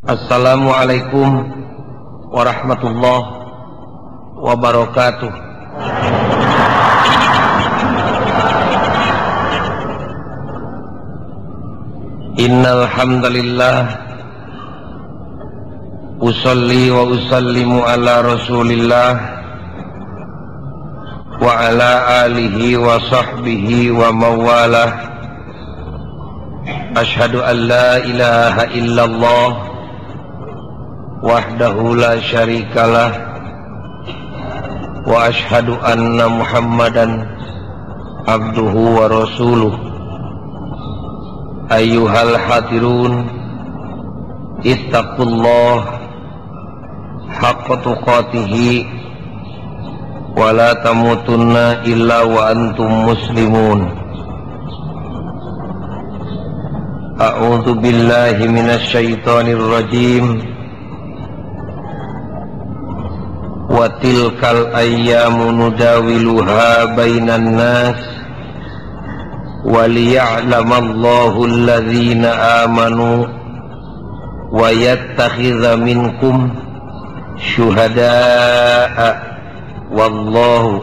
Assalamualaikum warahmatullahi wabarakatuh. Innal hamdalillah usolli wa usallimu ala Rasulillah wa ala alihi wa sahbihi wa mawalah. Ashhadu an la ilaha illallah wahdahu la syarikalah wa ashhadu anna Muhammadan abduhu wa rasuluh. Ayyuhal hadirun ittaqullah haqqa tuqatih wa la tamutunna illa wa antum muslimun. A'udzu billahi minasy syaithanir rajim. Wa tilkal ayyamu nudawiluha bainan nas wa liya'lamallahu alladhina amanu wa yattakhidha minkum syuhada'a wallahu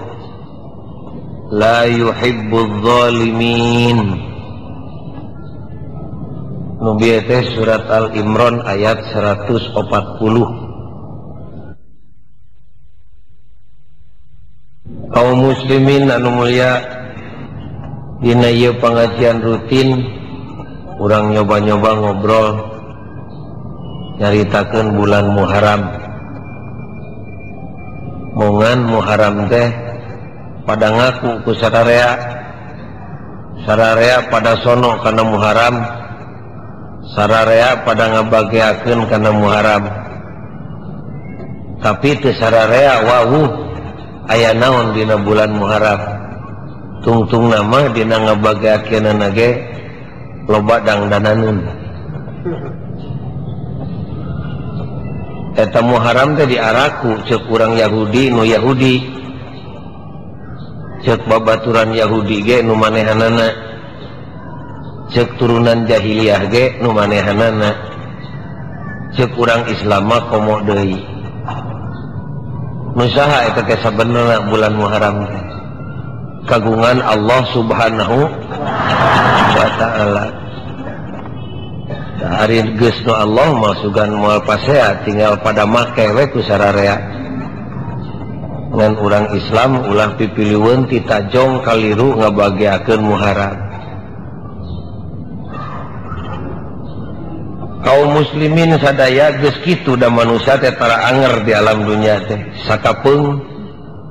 la yuhibbudz zalimin. Nubiete surat Al-Imran ayat 140. Kaum muslimin anu mulia, dina ieu pengajian rutin urang nyoba-nyoba ngobrol nyaritakeun bulan Muharram. Moongan Muharram teh pada ngaku ku sararea pada sono kana Muharram, sararea pada ngabageakeun kana Muharram. Tapi teu sararea wawuh aya naon dina bulan Muharram. Tungtung nama dina ngabageakeunana ge loba dangdananeun. Eta Muharram teh diaraku ceuk urang Yahudi nu Yahudi, ceuk babaturan Yahudi ge nu manehanana, ceuk turunan jahiliyah ge nu manehanana, ceuk urang Islam mah komo deui. Nu saha eta teh sabenerna bulan Muharram teh? Kagungan Allah Subhanahu wa ta'ala. Hari geus nu Allah mah sugan moal pasea tinggal pada make we ku sararea. Ngan urang Islam ulah pipiliweun ti tajong kaliru ngabageakeun Muharram. Kaum muslimin sadaya geus kitu da manusia teh tara anger di alam dunia teh. Sakapeung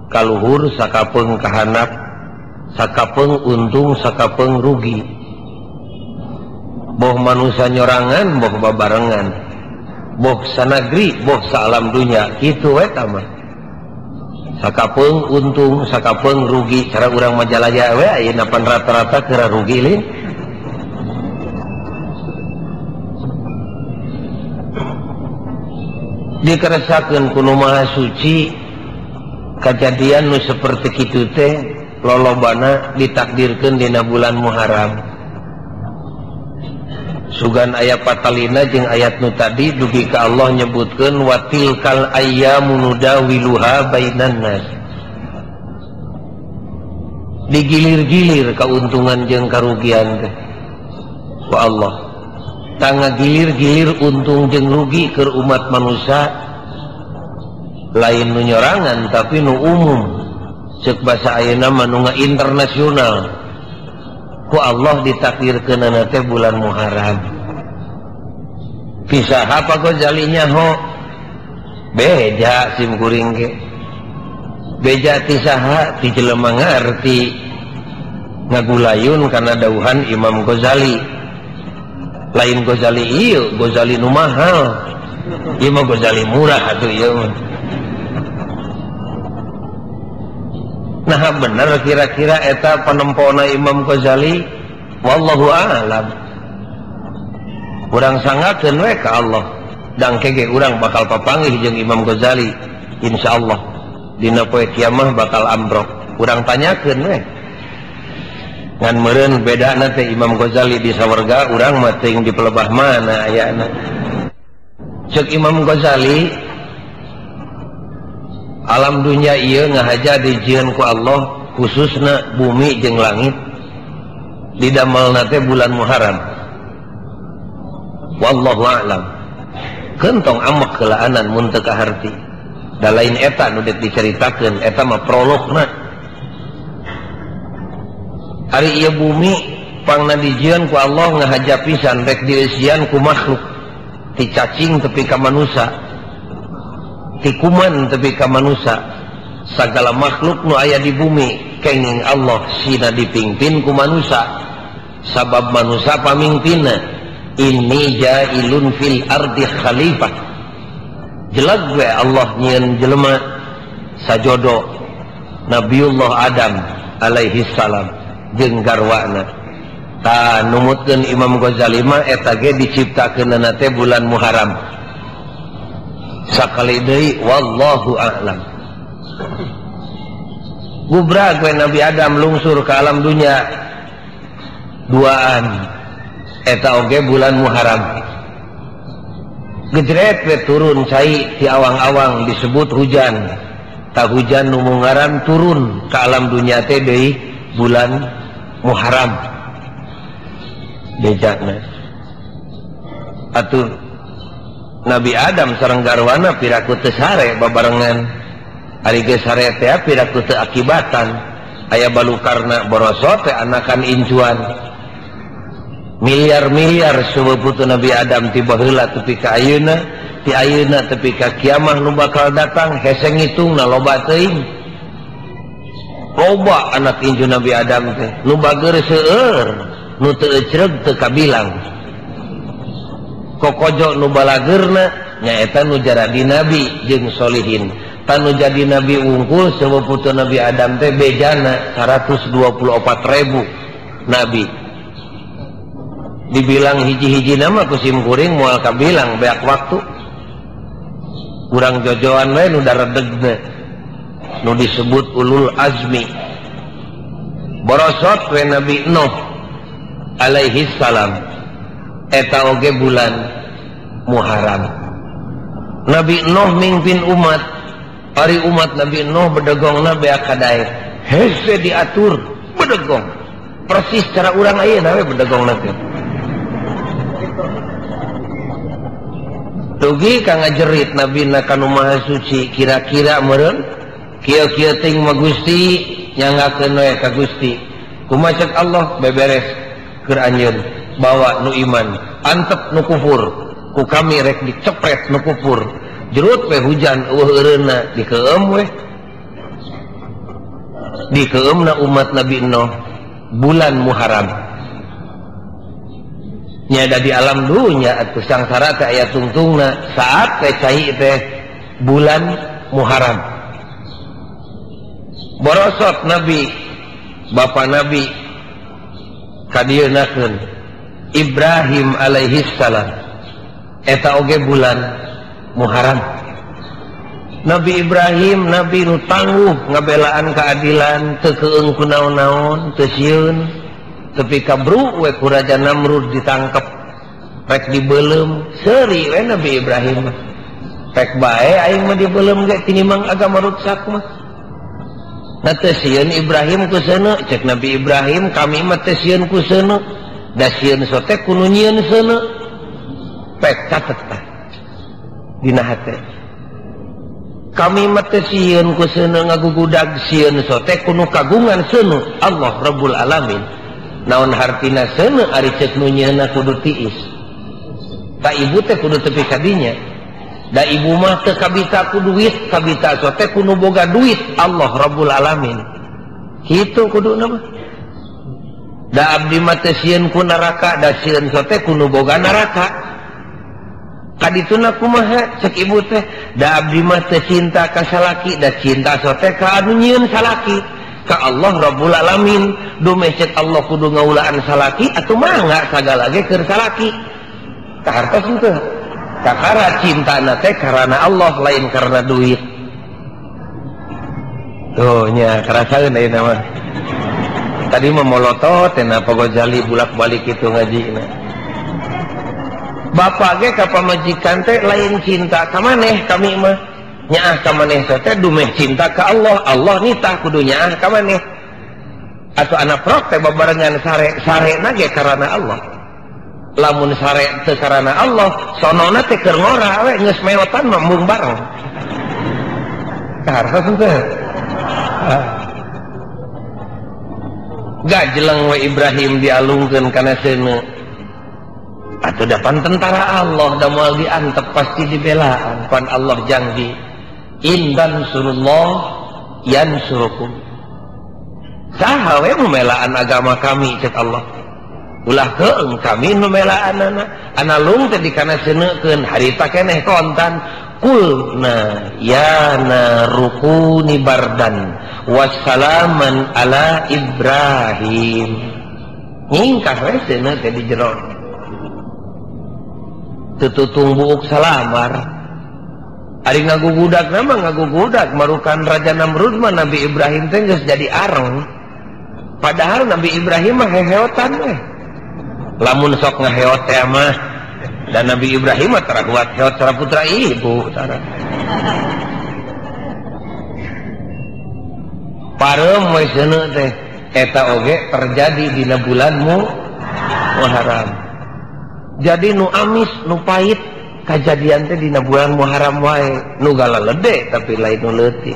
kaluhur, sakapeung kahanap, sakapeung untung, sakapeung rugi. Boh manusia nyorangan, boh babarengan, boh sanagri, boh saalam dunia, kitu we tama. Sakapeung untung, sakapeung rugi. Cara urang majalaya we ayeuna pan rata-rata keur rugi lin. Dikeresakeun ku Nu Maha Suci kejadian nu saperti kitu teh lolobana ditakdirkeun dina bulan Muharram. Sugan aya patalina jeung ayat nu tadi dugi ka Allah nyebutkeun wa tilkal ayyamu nudawiluha bainan nas. Digilir-gilir kauntungan jeung karugian teh ku Allah. Tangga gilir-gilir untung jeung rugi keur umat manusia, lain nu nyorangan tapi nu umum. Ceuk basa ayeuna mah nu internasional. Ku Allah ditakdirkeunana teh bulan Muharram. Pisaha apa Ghazali nyaho? Beja sim kuring ge. Beja ti saha? Ti jelema ngarti ngagulayun kana dawuhan Imam Ghazali. Lain Ghazali ieu, Ghazali nu mahal. Ieu mah Ghazali murah atuh ieu mah. Nah bener kira-kira eta panempona Imam Ghazali, wallahu a'lam. Urang sangakeun we ka Allah, dangke ge urang bakal papanggih jeung Imam Ghazali insyaallah dina poe kiamah bakal ambrok. Urang tanyakeun we. Ngan meureun bedana teh Imam Ghazali di sawarga, urang mah teuing di pelebah mana ayana. Cek Imam Ghazali, alam dunia ieu ngahaja dijieun ku Allah, khususna bumi jeung langit didamelna teh bulan Muharram. Wallahu a'lam. Kentong amak kelaanan mun teu kaharti. Da lain eta nu dek diceritakeun, eta mah prologna. Ari ieu bumi pangna dijieun ku Allah ngahaja pisan rek dieusian ku makhluk, ti cacing tepi ka manusia, ti kuman tepi ka manusia, sagala makhluk nu aya di bumi kenging Allah sina dipingpin ku manusia, sabab manusia pamingpinna. Inni jailun fil ardi khalifah, jelag we Allah nyieun jelema sajodo Nabiullah Adam alaihi salam jeung garwana. Ta numutkeun Imam Ghazali mah eta ge diciptakeunna teh bulan Muharram. Sakali deui wallahu a'lam. Gubrag we Nabi Adam lungsur ke alam dunya duaan eta oge bulan Muharram. Gejret we turun cai ti awang-awang disebut hujan. Ta hujan nu ngaran turun ke alam dunya teh deui bulan Muharram. Bejana atur Nabi Adam sareng garwana piraku teu sare babarengan. Ari geus sare teh piraku teu akibatan. Aya balukarna borosot teh anakan incuan. Miliar-miliar subuputu Nabi Adam ti baheula tepi ka ayeuna, ti ayeuna tepi ka kiamah nu bakal datang hese ngitungna loba teuing. Loba anak inju Nabi Adam teh nu bageur seueur, nu teu ecreg teu kabilang. Kokojo nu balageurna nyaeta nu jaradi nabi jeung solihin. Tanu jadi nabi unggul subuputu Nabi Adam teh bejana 124.000 nabi. Dibilang hiji-hiji nama kusim kuring moal kabilang beak waktu kurang jojoan we nu daredegna nu disebut ulul azmi. Borosot we Nabi Nuh alaihi salam eta oge bulan Muharram. Nabi Nuh mingpin umat, ari umat Nabi Nuh bedegongna beak kadaek hese diatur bedegong persis cara urang ayeuna we bedegongna teh. Tugi ka ngajerit Nabi na kanu maha suci kira-kira meureun kieu-kieu ting mah Gusti nyangakeun we ka Gusti. Kumaha ceuk Allah beberes keur anjeun bawa nu iman antep nu kufur ku kami rek dicepret nu kufur jerut we hujan eueureunna dikeum we dikeumna umat Nabi Nuh bulan Muharram. Nyada di alam dunya atuh sangsara teh aya tungtungna saat teh cai teh bulan Muharram. Borosot Nabi bapa Nabi kadienakeun Ibrahim alaihi salam eta oge bulan Muharram. Nabi Ibrahim nabi nu tangguh ngabelaan keadilan teu keung ku naon-naon teu sieun. Tapi kabru we ku Raja Namrud ditangkep rek dibeulem seuri we Nabi Ibrahim rek bae aing mah dibeulem ge tinimang agama rusak mah. Na teu sieun Ibrahim ku seuneu cek Nabi Ibrahim kami mah teu sieun ku seuneu da sieun sote kudu nyieun seuneu pek catet tah dina hate kami mah teu sieun ku seuneu ngagugudag sieun sote kudu kagungan seuneu Allah Rabbul Alamin. Naon hartina seuneu ari ceuk nu nyieunna kudu tiis. Ta ibu teh kudu tepi ka dinya. Da ibu mah teu kabita ku duit, kabita sote kudu boga duit Allah Rabbul Alamin. Kitu kuduna mah. Da abdi mah teu sieun ku neraka, da sieun sote kudu boga neraka. Kadituna kumaha ceuk ibu teh, da abdi mah teu cinta ka salaki, da cinta sote ka anu nyieun salaki. Ka Allah Rabbul Alamin dume cek Allah kudu ngaulaan salaki atuh mah enggak sagala ge keur salaki ka hartos henteu kakara cintana teh karena Allah lain karena duit. Tuh nya karasaeun ayeuna mah tadi mah molotot cenah Pak Ghazali bulak-balik kitu ngajina bapak ge ka pamajikan teh lain cinta ka maneh kami mah nyaah ka maneh teh dumeh cinta ka Allah. Allah nitah kudu nyaah ka maneh. Atau anak prok teh babarengan sare-sarena ge karana Allah. Lamun sare teu karana Allah, sonona teh keur ngora we geus meotan mambung bareng. Karena teh. Gajeleng we Ibrahim dialungkeun kana seuneu. Atuh dapan tentara Allah da moal diantep pasti dibelaan pan Allah janji in tansurullah yansurukum. Saha we memelaan agama kami cek Allah. Ulah keung kami memelaanana analung teh dikana seuneukeun harita keneh kontan kulna ya narukuni bardan wassalaman ala Ibrahim. Ngingkah we seuneu teh di jero tututung buuk salamar ari ngagugudak nama ngagugudak marukan Raja Namrud mah Nabi Ibrahim teh geus jadi areng. Padahal Nabi Ibrahim mah heheotan we. Lamun sok ngaheot teh mah dan Nabi Ibrahim mah tara kuat heot cara putra ibu tara. Pareum we seuneu teh eta oge terjadi dina bulan Muharram. Jadi nu amis nu pait kajadian teh dina bulan Muharram wae, nu galalede tapi lain nu leutik.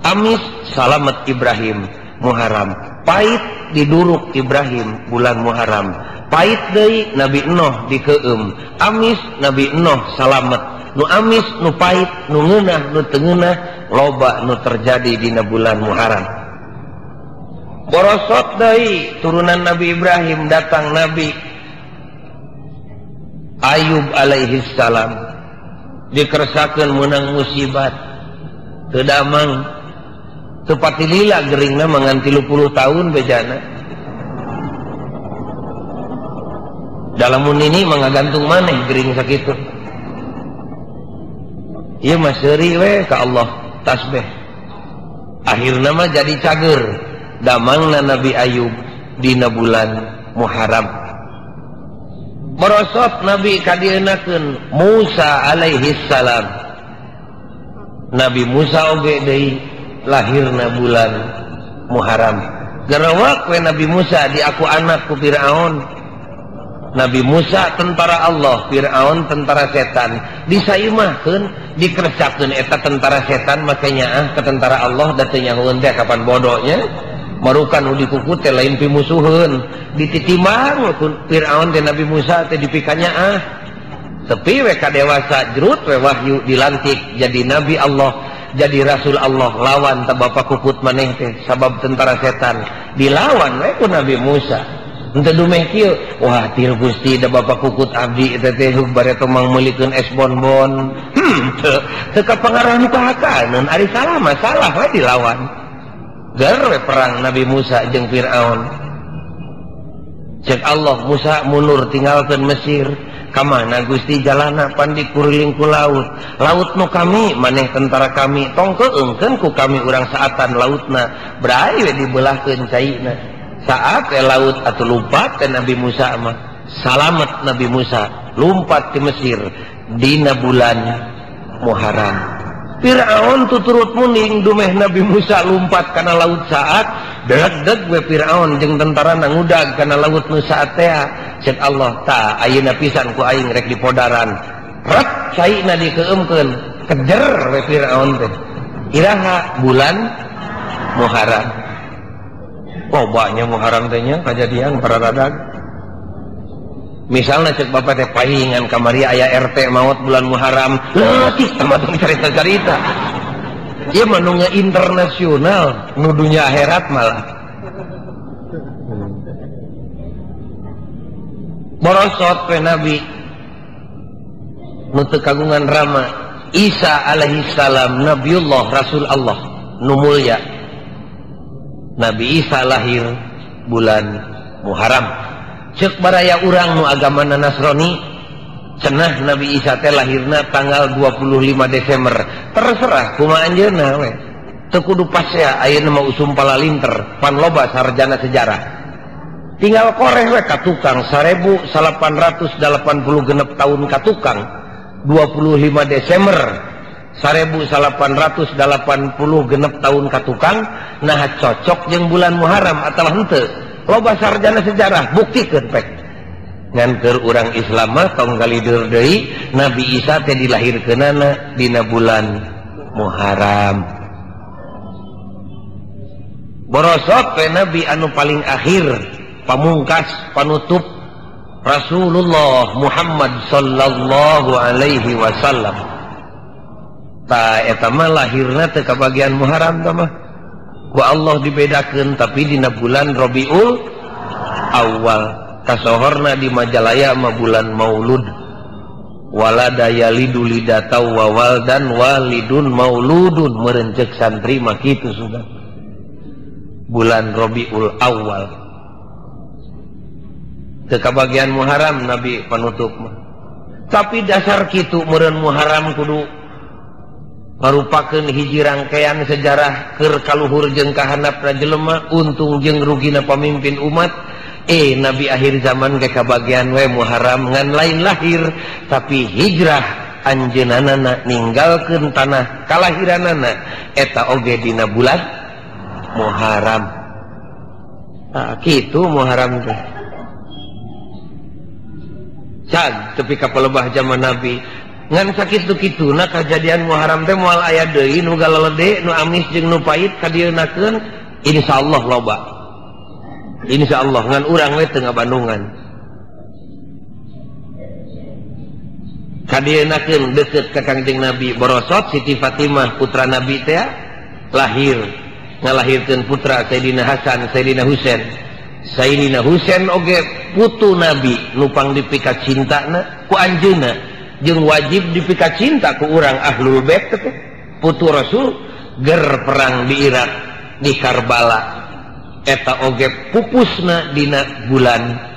Amis salamet Ibrahim Muharram, pait diduruk Ibrahim bulan Muharram, pait deui Nabi Nuh dikeum, amis Nabi Nuh salamet. Nu amis nu pait nu ngeunah nu teu ngeunah loba nu terjadi dina bulan Muharram. Borosot deui turunan Nabi Ibrahim datang Nabi Ayub alaihi salam dikeresakeun meunang musibat teu damang teu pati lila geuringna mangan 30 tahun bejana. Dalamun ini mangagantung maneh geuring sakitu. Ieu mah seuri we ka Allah tasbih. Akhirna mah jadi cager damangna Nabi Ayub dina bulan Muharram. Merosot Nabi kadienakeun Musa alaihi salam. Nabi Musa oge deui lahirna bulan Muharram. Gerawak we Nabi Musa diaku anak ku Firaun. Nabi Musa tentara Allah, Firaun tentara setan. Disaimahkeun, dikeresakeun eta tentara setan makanya ke tentara Allah da teu nyahoeun teh kapan bodohnya. Marukan udi kuku teh lain pimusuheun dititimang Firaun teh Nabi Musa teh dipikanya tapi we ka dewasa jerut we wahyu dilantik jadi nabi Allah jadi rasul Allah lawan teh bapak kukut maneh teh sabab tentara setan dilawan we ku Nabi Musa henteu dumeh kieu wah tir Gusti da bapak kukut abdi eta teh bareto mangmeulikeun es bonbon teu kapangarah pahakaneun ari salah masalah we dilawan. Garwe perang Nabi Musa jeung Firaun. Cek Allah Musa mundur tinggalkeun Mesir. Kamana Gusti jalana pan dikuriling ku laut. Laut nu kami maneh tentara kami tong keungkeun ku kami urang saatan lautna. Brai we dibelahkeun caina. Saat ke laut atuh lumpat ke Nabi Musa mah. Salamet Nabi Musa lumpat ke Mesir dina bulan Muharram. Firaun tuturut muning dumeh Nabi Musa lumpat kana laut saat deg-deg we Firaun jeung tentara ngudag kana laut nu saat teh cek Allah ta ayeuna pisan ku aing rek dipodaran rek caina dikeumkeun kejer we Firaun teh iraha bulan Muharram. Oh banyak Muharram teh nya kajadian para radag. Misalnya cek bapak teh pahingan kamari aya RT maut bulan Muharram leutik sama tong carita-carita ieu mah nu internasional nu dunya akhirat malah borosot we Nabi nu teu kagungan rama Isa alaihi salam Nabiullah Rasul Allah nu mulya Nabi Isa lahir bulan Muharram. Cek baraya urang nu agamana Nasrani cenah Nabi Isa teh lahirna tanggal 25 Desember. Terserah kumaha anjeunna we. Teu kudu pas ya ayeuna mah usum palalinter pan loba sarjana sejarah. tinggal koreh we ka tukang 1886 tahun ka tukang 25 Desember 1880 tahun ka tukang nah cocok jeung bulan Muharram atawa henteu loba sarjana sejarah buktikeun pek ngan keur urang Islam mah tong galidir deui Nabi Isa teh dilahirkeunana dina bulan Muharram borosot we Nabi anu paling akhir pamungkas panutup Rasulullah Muhammad sallallahu alaihi wasallam ta eta mah lahirna teu kabagian Muharram tah mah ku Allah dibedakeun tapi dina bulan Rabiul Awal kasohorna di Majalaya mah bulan Maulud walada yalidu lidatau wawal dan walidun mauludun merencek santri mah kitu sudah bulan Rabiul Awal teu kabagian Muharram Nabi panutup mah tapi dasar kitu meureun Muharram kudu marupakeun hiji rangkaian sejarah keur kaluhur jeung kahandapna jelema untung jeung rugina pamimpin umat Nabi akhir zaman ke kabagian we Muharram ngan lain lahir tapi hijrah anjeunana ninggalkeun tanah kalahiranana eta oge dina bulan Muharram kitu Muharram teh cag tepi ka pelebah zaman Nabi ngan sakitu kituna kajadian Muharram teh moal aya deui nu galalede nu amis jeung nu pait kadienakeun insyaallah loba insyaallah ngan urang we teu ngabandungan kadienakeun deukeut ka Kangjeng Nabi borosot Siti Fatimah putra Nabi teh lahir ngalahirkeun putra Sayyidina Hasan Sayyidina Husain Sayyidina Husain oge putu Nabi nupang dipika cintana ku anjeunna jeung wajib dipika cinta ku urang ahlul bait teh putu Rasul ger perang di Irak di Karbala eta oge pupusna dina bulan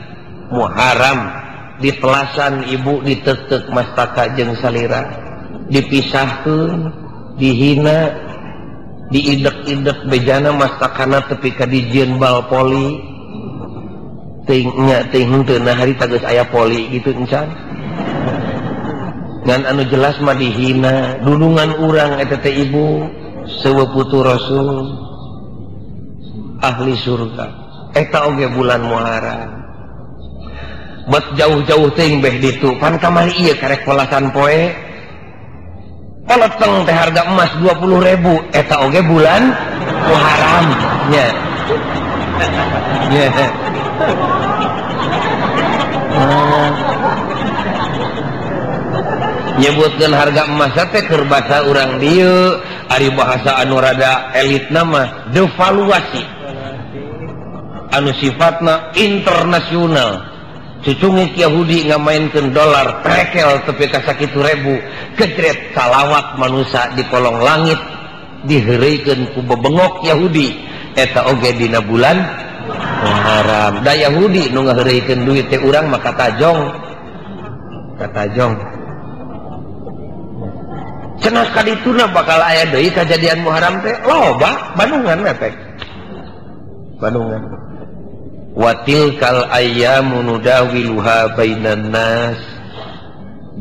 Muharram ditelasan ibu ditetek mastaka jeung salira dipisahkeun dihina diidek-idek bejana mastakana tepi ka dijieun bal poli tingnya ting henteu nah harita geus aya poli gitu encan ngan anu jelas mah dihina dudungan urang eta teh ibu seueuh putu Rasul ahli surga eta oge bulan Muharram bet jauh-jauh teuing beh ditu pan kamari ieu karek polasan poe paleteng teh harga emas 20.000 eta oge bulan Muharram nya nya nyebutkeun harga emas teh keur basa urang dieu ari bahasa anu rada elit nama devaluasi anu sifatna internasional cucungik Yahudi ngamainkeun dolar trekel tepi ka sakitu ribu kejret salawat manusia di kolong langit diheureukeun ku bebengok Yahudi eta oge dina bulan Muharram da Yahudi nu ngaheureukeun duit teh urang mah katajong cenah kadituna bakal aya deui kajadian Muharram teh loba Bandungan efek Bandungan wa tilkal ayyamu nudawiluha bainan nas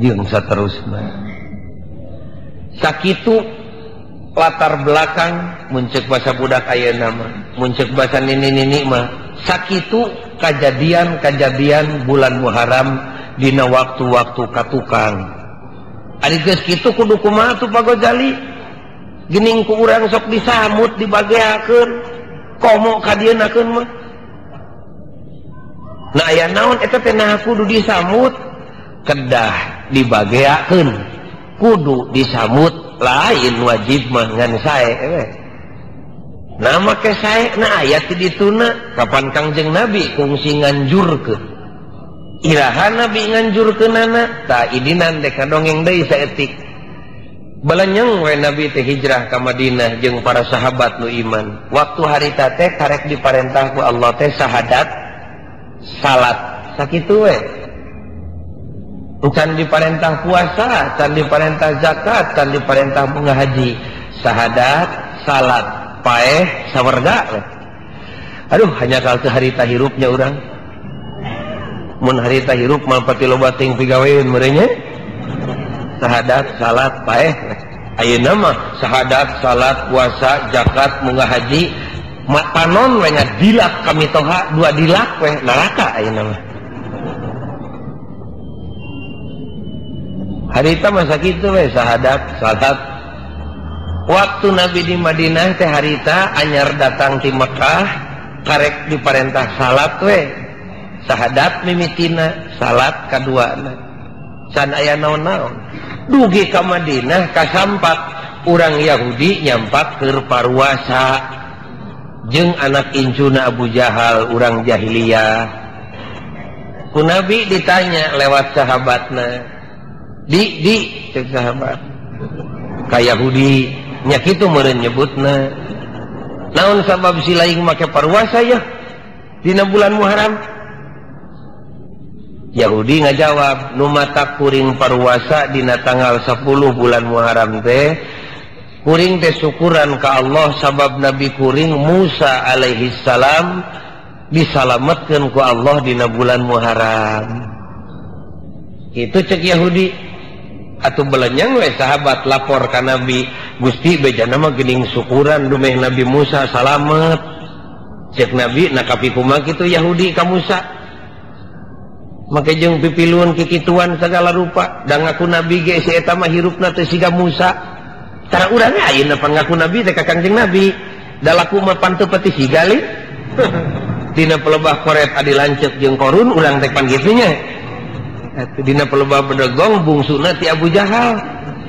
jeung saterusna sakitu latar belakang muncek basa budak ayeuna mah muncek basa nini-nini mah sakitu kajadian bulan Muharram dina waktu-waktu katukang ari geus kitu kudu kumaha tuh Pak Ghazali geuning ku urang sok disamut dibageakeun komo kadienakeun mah nah aya naon eta teh nah kudu disamut kedah dibageakeun kudu disamut lain wajib mah ngan sae nah make sae nah aya ti dituna kapan Kangjeng Nabi kungsi nganjurkeun iraha Nabi nganjurkeunana ta idinan dek dongeng deui saeutik balanyeng we Nabi teh hijrah ka Madinah jeung para sahabat nu iman waktu harita teh karek diparentah ku Allah teh sahadat salat sakitu we can diparentah puasa can diparentah zakat can diparentah bunga haji sahadat salat paeh sawarga Aduh hanya kal teu harita hirupnya urang. Mun harita hirup mal pati loba ting pigaweun merenya. Sahadat, salat, paeh. Ayeuna mah sahadat, salat, puasa, zakat, munggah haji, panon we dilak kami toha 2 dilak we neraka ayeuna mah. Harita masa kitu we sahadat, salat. Waktu Nabi di Madinah teh harita anyar datang ti Mekah karek diparentah salat we. Sahadat mimitina, salat kaduana. Can aya naon-naon. Dugi ka Madinah kasampat urang Yahudi nyampat keur paruasa jeung anak incuna Abu Jahal urang jahiliyah. Ku Nabi ditanya lewat sahabatna, di cek sahabat ka Yahudi nya kitu meureun nyebutna. Naon sabab si laing make paruasa ya dina bulan Muharram? Yahudi ngajawab, nu mata kuring paruasa dina tanggal 10 bulan Muharram teh kuring teh syukuran ka Allah sabab Nabi kuring Musa alaihi salam disalametkeun ku Allah dina bulan Muharram. Itu cek Yahudi. Atuh belenyang we sahabat lapor ka Nabi, Gusti bejana mah geuning syukuran dumeh Nabi Musa salamet. Cek Nabi nakapi kumaha kitu Yahudi ka Musa. Maka jeung pipiluan kikituan segala rupa dan ngaku Nabi ge si eta mah hirupna teh siga Musa. Tara urang ayeuna pan ngaku Nabi teh ka Kangjeng Nabi, da laku mah pan teu pati siga li. Dina pelebah koret adi lanceuk jeung korun urang teh pan kitu nya. Dina pelebah bedegong bungsuna ti Abu Jahal.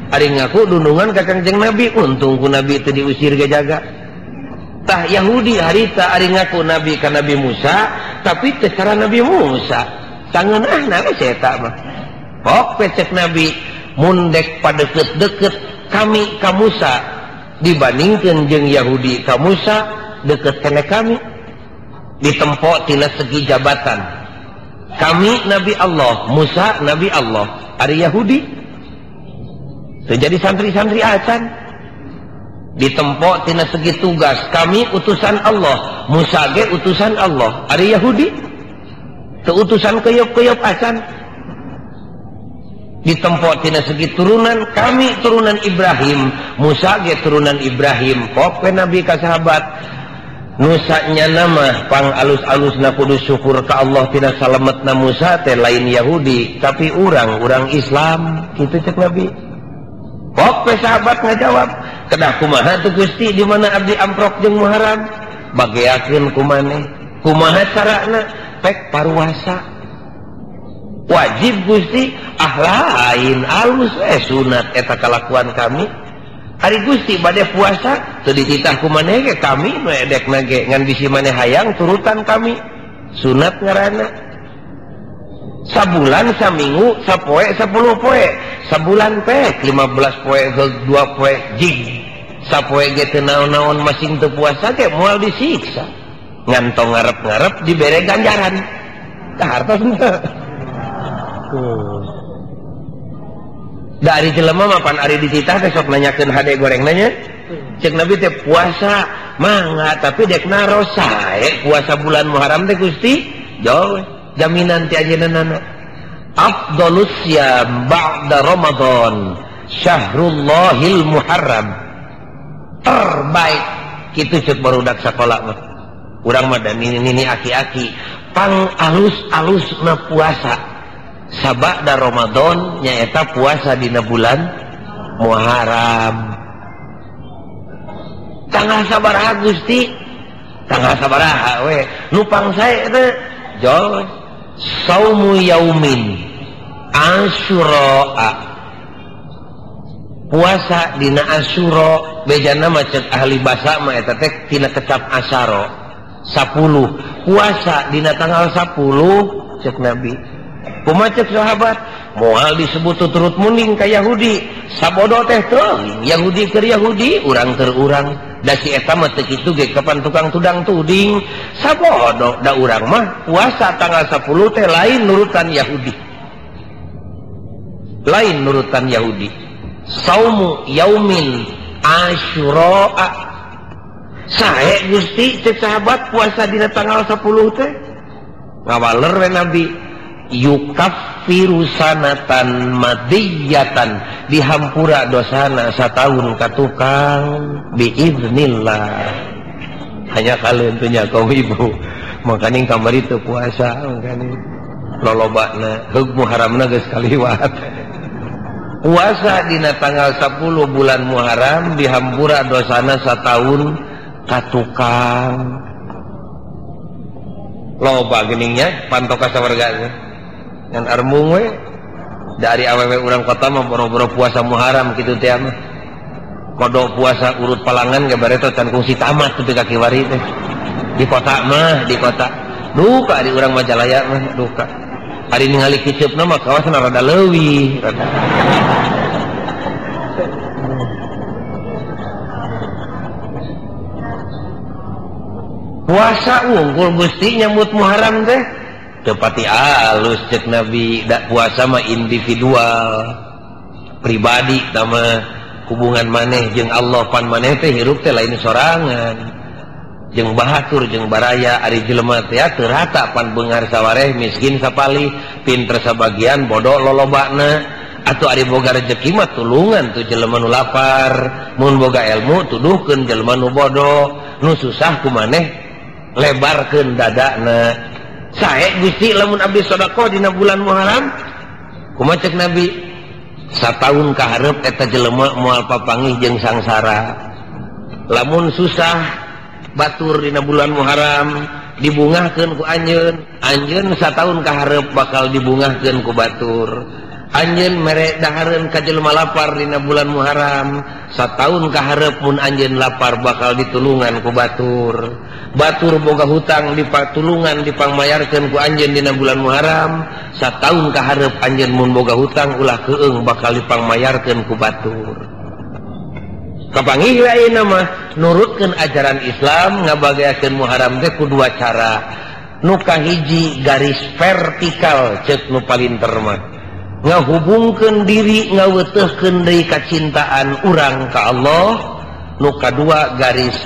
Ari ngaku dundungan ka Kangjeng Nabi, untung ku Nabi teu diusir ge jaga. Tah Yahudi harita ari ngaku Nabi ka Nabi Musa, tapi teu cara Nabi Musa. Tanganahna we eta mah. Pok pecek Nabi mun dek padeukeut-deukeut kami ka Musa dibandingkeun jeung Yahudi ka Musa deukeut keneh kami. Ditempo tina segi jabatan. Kami Nabi Allah, Musa Nabi Allah, ari Yahudi teu jadi santri-santri acan. Ditempo tina segi tugas, kami utusan Allah, Musa ge utusan Allah, ari Yahudi utusan keyop-keyop acan. Ditempo tina segi turunan, kami turunan Ibrahim, Musa ge turunan Ibrahim. Pok Nabi ka sahabat Musa nya nama pang alus-alusna kudu syukur ka Allah tina salametna Musa teh lain Yahudi tapi urang Islam kitu cek Nabi. Pok sahabat ngajawab, kedah kumaha tuh Gusti di mana abdi amprok jeung Muharram? Bageakeun ku maneh. Kumaha carana? Pek paruasa wajib Gusti, lain alus sunat eta kalakuan kami. Ari Gusti bade puasa teu dititah ku maneh ge kami nu edekna ge ngan bisi maneh hayang turutan kami sunat ngaranna. Sabulan saminggu sapoe 10 poe, sabulan pek 15 poe heug 2 poe jig sapoe ge teu naon-naon masing teu puasa ge moal disiksa. Ngantong ngarep-ngarep dibere ganjaran tah hartosna. Dari jelema mapan ari dititah teh sok nanyakeun hade goreng nanya. Cek Nabi teh puasa mangga tapi dek naros sae puasa bulan Muharram teh Gusti jauh jaminan ti ajeunana. Afdhalus syam ba'da Ramadan syahrullahil Muharram. Terbaik kitu cek barudak sakola mah. Urang mah dan ini aki-aki pang alus-alusna puasa sabada Ramadan nyaeta puasa dina bulan Muharram. Tanggal sabaraha Gusti? Tanggal sabaraha we? Nupang sae teh jol saumu yaumin Asyura. Puasa dina Asyura bejana mah cek ahli basa mah eta teh tina kecap asaro. 10 puasa dina tanggal 10 cek Nabi. Kumaha cek sahabat moal disebut turut munding ka Yahudi sabodo teh teuing Yahudi keur Yahudi urang keur urang da si eta mah teu kitu ge kapan tukang tudang tuding sabodo da urang mah puasa tanggal 10 teh lain nurutan Yahudi, lain nurutan Yahudi. Saumu yaumin Asyura Sae Gusti cek sahabat puasa dina tanggal 10 teh ngawaler we Nabi yukaffiru sanatan madiyatan dihampura dosana satahun ka tukang biiznillah. Hanya kalian tunya kaum ibu makanya kamar itu puasa makanya lolobana heug Muharramna geus kaliwat. Puasa dina tanggal 10 bulan Muharram dihampura dosana satahun ka tukang. Loba geningnya pantoka sawargana ngan armung we dari awewe urang kota mah boro-boro puasa Muharram kitu teh mah kodo puasa urut palangan ge bareto can kungsi tamat teu ka kiwari teh di kota mah di kota duka di urang Majalaya mah duka ari ningali kiceupna mah kawasan rada leuwih rada puasa unggul Gusti nyambut Muharram teh tepati alus cek Nabi. Dak puasa mah individual pribadi sama hubungan maneh jeung Allah pan maneh teh hirup teh lain sorangan jeung bahatur jeung baraya ari jelema teh teu rata pan beungar sawareh miskin sapali pinter sabagian bodoh lolobana atuh ari boga rezeki mah tulungan tu jelema nu lapar mun boga ilmu tuduhkeun jelema nu bodoh nu susah kumaneh lebarkeun dadana. Sae Gusti lamun abdi sedekah dina bulan Muharram kumaha cek Nabi satahun ka hareup eta jelema moal papanggih jeung sangsara. Lamun susah batur dina bulan Muharram dibungahkeun ku anjeun, anjeun satahun ka hareup bakal dibungahkeun ku batur. Anjeun mere dahareun ka jelema lapar dina bulan Muharram satahun ka hareup mun anjeun lapar bakal ditulungan ku batur. Batur boga hutang dipatulungan dipangmayarkeun ku anjeun dina bulan Muharram satahun ka hareup anjeun mun boga hutang ulah keung bakal dipangmayarkeun ku batur. Kapanggih ayeuna mah nurutkeun ajaran Islam ngabagayakeun Muharram teh ku dua cara. Nu kahiji garis vertikal ceuk nu palinter mah ngahubungkeun diri ngaweteuhkeun deui kacintaan urang ka Allah. Nu kadua garis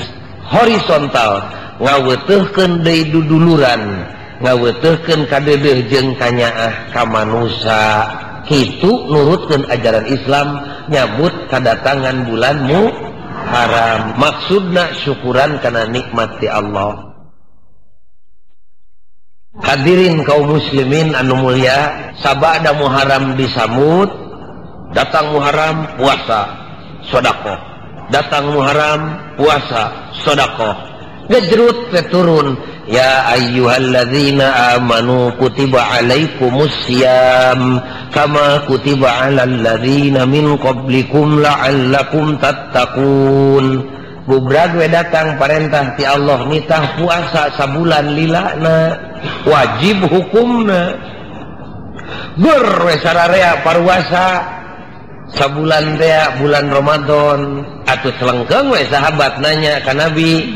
horizontal ngaweteuhkeun deui duduluran ngaweteuhkeun kadeudeuh jeung kanyaah ka manusa. Kitu nurutkeun ajaran Islam nyambut kadatangan bulan Muharram. Maksudna syukuran kana nikmat ti Allah. Hadirin kaum muslimin anu mulia, sabada Muharram disambut, datang Muharram puasa, sedekah. Datang Muharram puasa, sedekah. Gejrut turun, ya ayyuhalladzina amanu kutiba alaikumussyam kama kutiba alal ladzina min qablikum la'allakum tattaqun. Bubrag we datang perintah ti Allah nitah puasa sabulan lilana wajib hukumna ber we sararea parwasa sabulan teh bulan Ramadan atuh selengkeung we sahabat nanya ka Nabi,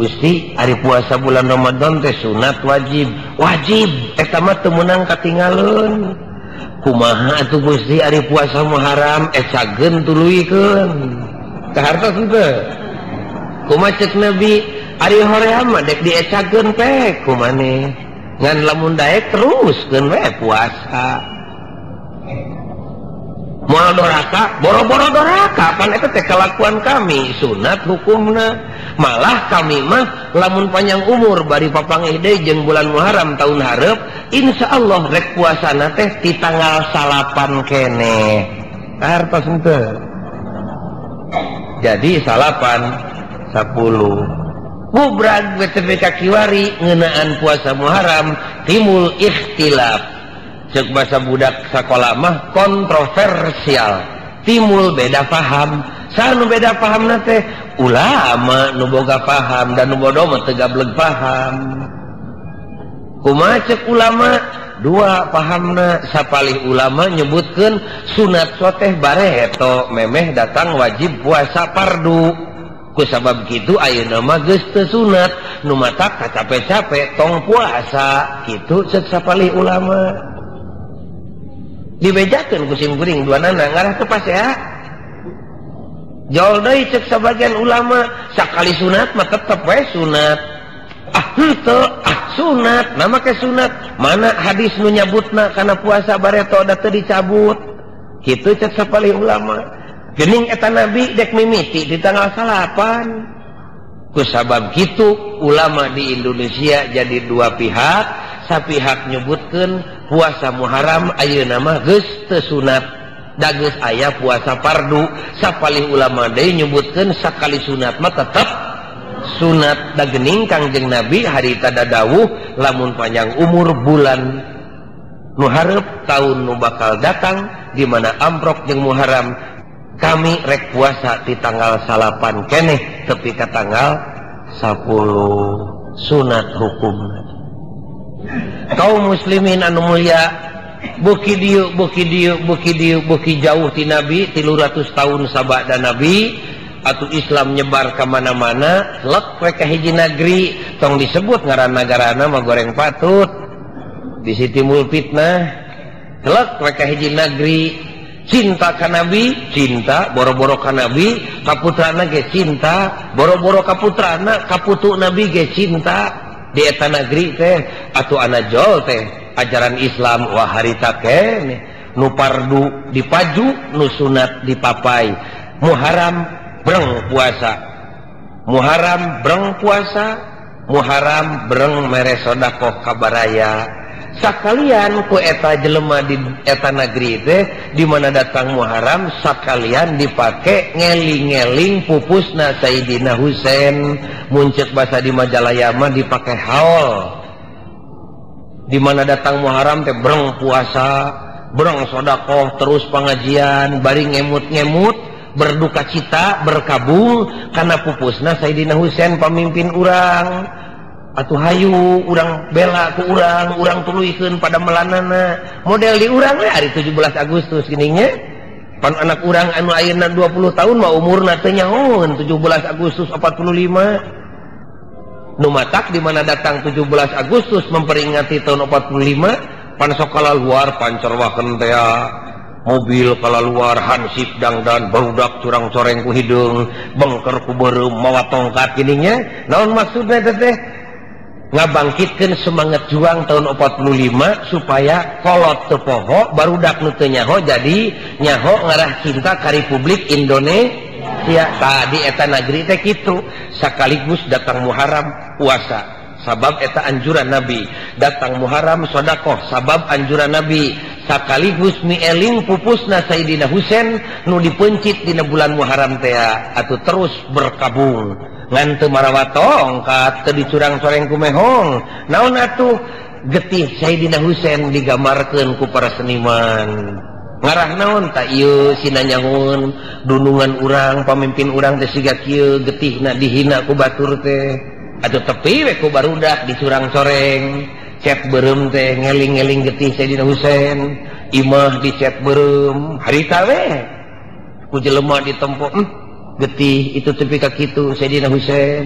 Gusti ari puasa bulan Ramadan teh sunat wajib? Wajib eta mah teu meunang katinggalun. Kumaha atuh Gusti ari puasa Muharram ecageun tuluikeun kahartos henteu? Kumaha cek Nabi ari hoream mah dek diecageun pek kumaneh ngan lamun daek teruskeun we puasa. Moal doraka boro-boro doraka pan eta teh kelakuan kami sunat hukumna. Malah kami mah lamun panjang umur bari papanggih deui jeung bulan Muharram tahun hareup insyaallah rek puasana teh ti tanggal 8 keneh hartos henteu. Jadi 10 bubrag BTP kakiwari ngeunaan puasa Muharram timbul ikhtilaf ceuk basa budak sakola mah kontroversial, timbul beda paham. Saha nu beda pahamna teh? Ulama nu boga paham dan nu bodoh mah teu gableg paham. Kumaha ceuk ulama? Dua pahamna. Sapalih ulama nyebutkeun sunat soteh bareheto memeh datang wajib puasa fardu. Kusabab kitu ayeuna mah geus teu sunat, nu matak kacape-cape tong puasa. Kitu ceuk sapalih ulama. Dibejakeun ku sim kuring duanana ngarah teu pasea. jol deui cek sebagian ulama sakali sunat mah tetep we sunat henteu sunat nama ke sunat mana hadis nu nyabutna kana puasa bareto da teu dicabut kitu cek sapalih ulama geuning eta nabi dek mimiti di tanggal 8 kusabab kitu ulama di Indonesia jadi dua pihak sapihak nyebutkeun puasa Muharram ayeuna mah geus teu sunat da geus aya puasa fardu sapalih ulama deui nyebutkeun sakali sunat mah tetep sunat da geuning Kangjeng Nabi harita da dawuh lamun panjang umur bulan nu hareup taun nu bakal datang di mana amprok jeung Muharram kami rek puasa di tanggal 8 keneh tepi ka tanggal 10 sunat hukum kaum muslimin anu mulia buki dieu buki jauh ti Nabi 300 tahun sabada Nabi atuh Islam nyebar ka mana-mana lek rek ka hiji negeri tong disebut ngaran nagarana mah goreng patut bisi timbul fitnah lek rek ka hiji negeri cinta ka Nabi cinta boro-boro ka Nabi kaputrana ge cinta boro-boro kaputrana kaputu Nabi ge cinta di eta negeri teh atuh anajol teh ajaran Islam wah harita keneh nu pardu dipaju nu sunat dipapai Muharram breng puasa Muharram breng puasa Muharram breng mere sedekah kabaraya sakalian ku eta jelema di eta negeri teh di mana datang Muharram sakalian dipake ngeling-ngeling pupusna Sayyidina Husain muncul bahasa di Majalaya mah dipake haul di mana datang Muharram teh breng puasa breng sedekah terus pengajian bari ngemut-ngemut berduka cita berkabung karena pupusna Sayyidina Husain pamimpin urang atuh hayu urang bela ku urang tuluikeun pada melanana model di urang we hari 17 Agustus geuning nya pan anak urang anu ayeuna 20 tahun mah umurna teu nyahoeun 17 Agustus 45 nu matak di mana datang 17 Agustus memperingati tahun 45 pan sok kalaluar pancorwakeun teh mobil kalaluar hansip dangdan barudak curang coreng ku hidung bengker ku beureum mawa tongkat geuning nya naon maksudna teh ngabangkitkeun semangat juang tahun 45 supaya kolot teu poho barudak nu teu nyaho jadi nyaho ngarah cinta ka Republik Indonesia tadi eta negeri teh kitu sakaligus datang Muharram puasa sabab eta anjuran Nabi datang Muharram sedekah sabab anjuran Nabi sakaligus mieling pupusna Sayyidina Husain nu dipencit dina bulan Muharram teh atuh terus berkabung ngan teu marawat tongkat teu dicurang-coreng ku mehong naon atuh getih Sayyidina Husain digambarkeun ku para seniman ngarah naon ta ieu sina nyangun dunungan urang pamimpin urang teh siga kieu getihna dihina ku batur teh atuh tepi we ku barudak dicurang-coreng cet beureum teh ngeling-ngeling getih Sayyidina Husain imah dicet beureum harita we ku jelema ditempo getih itu tepi ka kitu Sayyidina Husain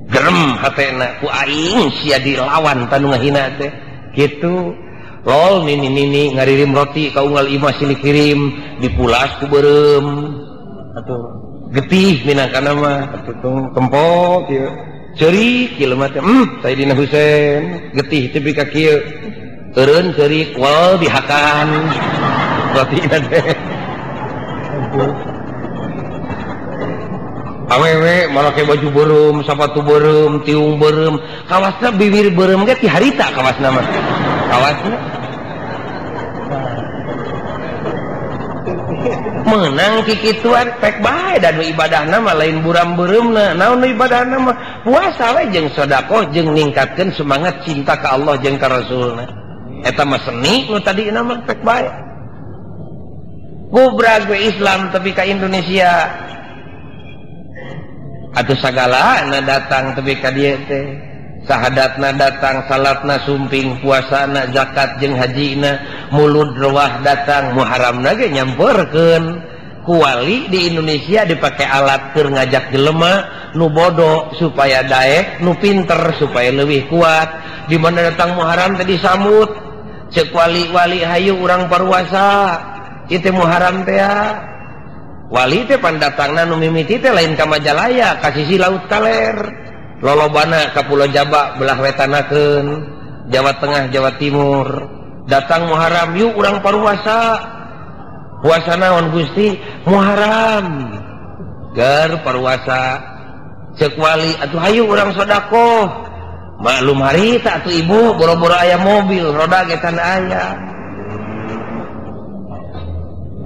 gerem hatena ku aing sia dilawan tanu ngahina teh kitu lol nini ngaririm roti ka unggal imah silih kirim dipulas ku beureum atuh getih minangkana mah atuh kempok ieu ceurik ieu mah teh Sayyidina Husain getih tepi ka kieu eureun ceurik wal dihakan rotina teh awewe make baju beureum sapatu beureum tiung beureum kawasna bibir beureum ge ti harita kawasna mah kawasna menang kikituan pek bae dan ibadahna mah lain buram beureumna naon ibadahna mah puasa we jeung sedekah jeung ningkatkeun semangat cinta ka Allah jeung ka Rasulna eta mah seni nu tadi mah pek bae gubrag we Islam tapi ka Indonesia atuh sagala na datang tepi ka dieu teh sahadatna datang salatna sumping puasana zakat jeung hajina mulud rawah datang Muharramna ge nyampeurkeun ku wali di Indonesia dipake alat keur ngajak jelema nu bodoh supaya daek nu pinter supaya leuwih kuat di mana datang Muharram teh disambut ceuk wali-wali hayu urang paruasa ieu teh Muharram teh wali teh pandatangna nu mimiti teh lain ka Majalaya ka sisi Laut Kaler lolobana ka Pulau Jaba belah wetanakeun Jawa Tengah Jawa Timur datang Muharram yuk urang paruwasa puasa naon Gusti Muharram ger paruwasa cek wali atuh hayu urang sodaqoh maklum harita atuh ibu boro-boro aya mobil roda ge tan aya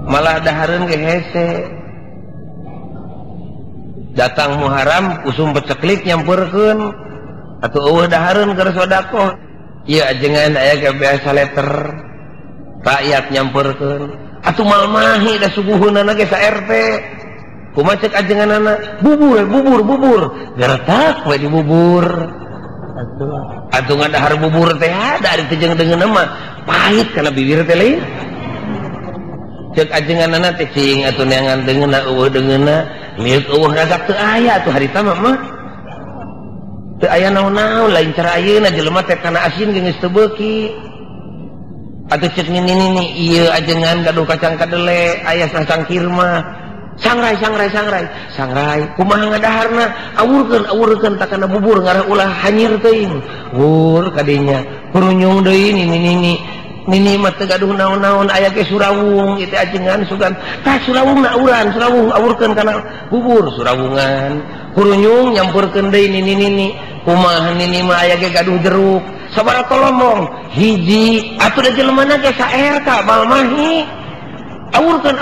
malah dahareun ge hese datang Muharram usum beceklik nyampeurkeun atuh eueuh dahareun keur sodaqoh ieu ajengan aya ge biasa letter rakyat nyampeurkeun atuh malmahi da suguhunana ge sa RT kumaha cek ajenganana bubur gertak we di bubur atuh ngadahar bubur teh ada ari teh jeung deungeunna mah pahit kana bibir teh lain cek ajenganana teh cing atuh neangan deungeunna eueuh deungeunna liuk eueuh ragak teu aya atuh harita mah teu aya naon-naon lain cara ayeuna jelema teh kana asin geus teu beuki atuh cek nini ieu ajengan gaduh kacang kadele aya sangkir mah sangrai kumaha ngadaharna awurkeun takana bubur ngarah ulah hanyir teuing wur kadinya kurunyung deui nini mah teu gaduh naon-naon aya ge surawung ieu teh ajengan sugan tah surawungna uran surawung awurkeun kana bubur surawungan kurunyung nyampurkeun deui nini kumaha nini mah aya ge gaduh jeruk sabaraha tolomong hiji atuh da jelemana ge saer ka balmahi awurkeun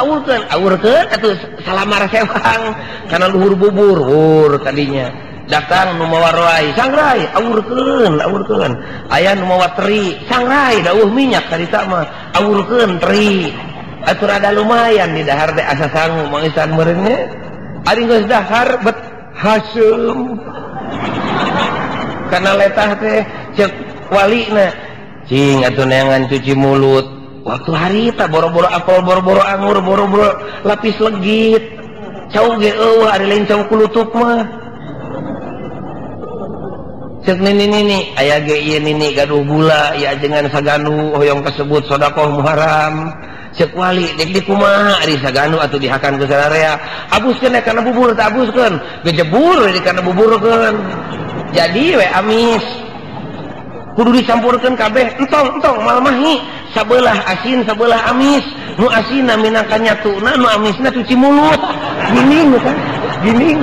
atuh salamar sewang kana luhur bubur hur kadinya datang nu mawa roai sangrai awurkeun aya nu mawa teri sangrai dauh minyak karita mah awurkeun teri atuh rada lumayan di dahar teh asa sangu mangisan meureun ge ari geus dahar bet haseum kana letah teh cek walina cing atuh neangan cuci mulut waktu harita boro-boro apel boro-boro anggur boro-boro lapis legit cau ge eueuh ari lain cau kulutuk mah cek nini aya ge ieu nini gaduh gula ieu ajengan saganu hoyong kasebut sodaqoh Muharram cek wali dek di kumaha ari saganu atuh dihakan ke sararea abuskeun kana bubur teh abuskeun gejebur di kana buburkeun jadi we amis kudu dicampurkeun kabeh entong malmahi sabelah asin sabelah amis nu asinna minangka nyatuna nu amisna cuci mulut gining kan gining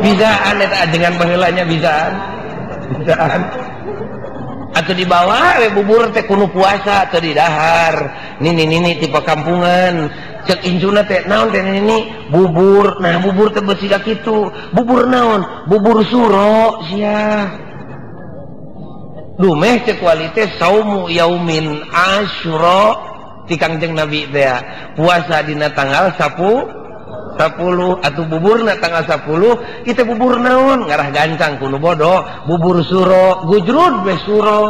bisaan eta ajengan baheulanya bisaan atuh dibawa we bubur teh kuno puasa teu di dahar nini ti pakampungan cek injuna teh naon teh nini bubur nah bubur teh beus siga kitu bubur naon bubur suro sia dumeh cek wali teh saumu yaumin asyura ti Kangjeng Nabi teh puasa dina tanggal 10 atuh buburna tanggal 10 kita bubur naon ngarah gancang kuno bodoh bubur suro gujrud we suro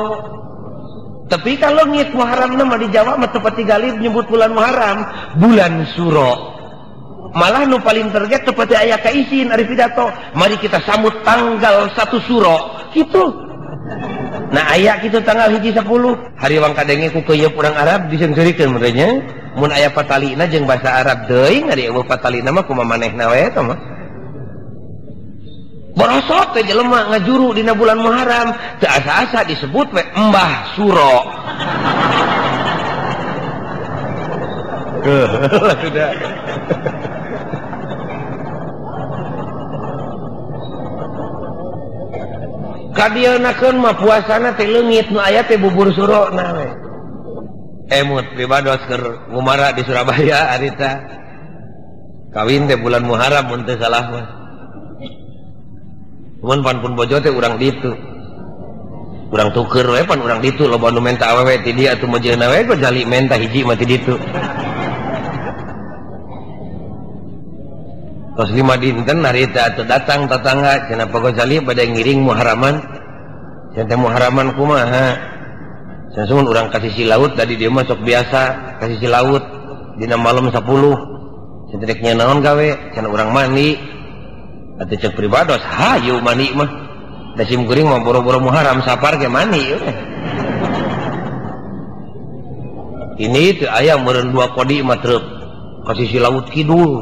tapi kalau ngiet Muharram mah di Jawa mah tepati galib nyebut bulan Muharram bulan suro malah nu paling terget tepati aya kaisin ari pidato mari kita sambut tanggal 1 suro gitu. Nah aya kitu tanggal 1 10 hariwang kadenge ku keuyeub urang Arab disensurikeun merenya mun aya patalina jeung basa Arab teuing ari eueuh patalina mah kumaha manehna we eta mah borosot teh jelema ngajuru dina bulan Muharram teu asa-asa disebut we Mbah Suro sudah kadienakeun mah puasana teh leungit nu aya teh bubur surona we emut pribados keur ngumara di Surabaya arita kawin teh bulan Muharram mun teu salah mah mun pan pun bojo teh urang ditu urang tuker we pan urang ditu loba nu menta awewe ti dieu atuh mojeuna we jali menta hiji mah ti ditu tos 5 dinten harita atuh datang tetangga cenah pagosali bade ngiring Muharraman cenah Muharraman kumaha cenah sun urang ka sisi laut tadi dia mah sok biasa ka sisi laut dina malam 10 cenah rek nya naon gawe cenah urang mandi atuh cek pribados hayu mandi mah da sim kuring mah boro-boro Muharram sapar ge mandi ini teu aya meureun 2 kodi mah treup ka sisi laut kidul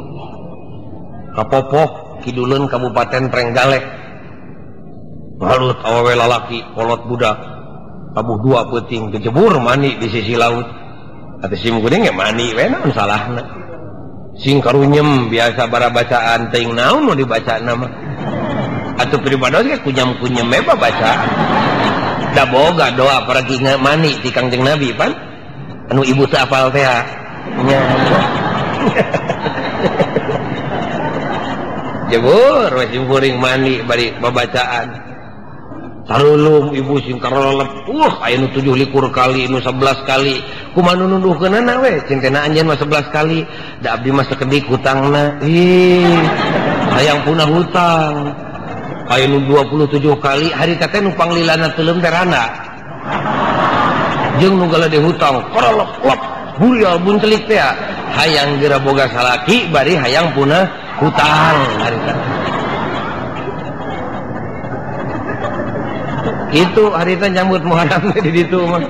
ka Popok kiduleun Kabupaten Trenggalek balut awewe lalaki kolot budak abuh dua peuting kejebur mani di sisi laut atuh sim kuning ge mani we naon salahna sing karunyem biasa bara bacaan teuing naon nu dibacana mah atuh pribados ge kunyem-kunyem we bacaan da boga doa para ginga mani ti Kangjeng Nabi pan anu ibu teu apal teh nya jebur we sing kuring mani bari babacaan tarulum ibu sing karolep aya nu 7 likur kali nu 11 kali kumaha nu nuduhkeunana we cintena anjeun mah 11 kali da abdi mah sakedik hutangna hayang punah hutang aya nu 27 kali harita teh nu panglilana teuleum teh randa jeung nu galade hutang karolep lep burial buncelik teh hayang geura boga salaki bari hayang punah hutang harita itu harita nyambut Muharram di ditu mah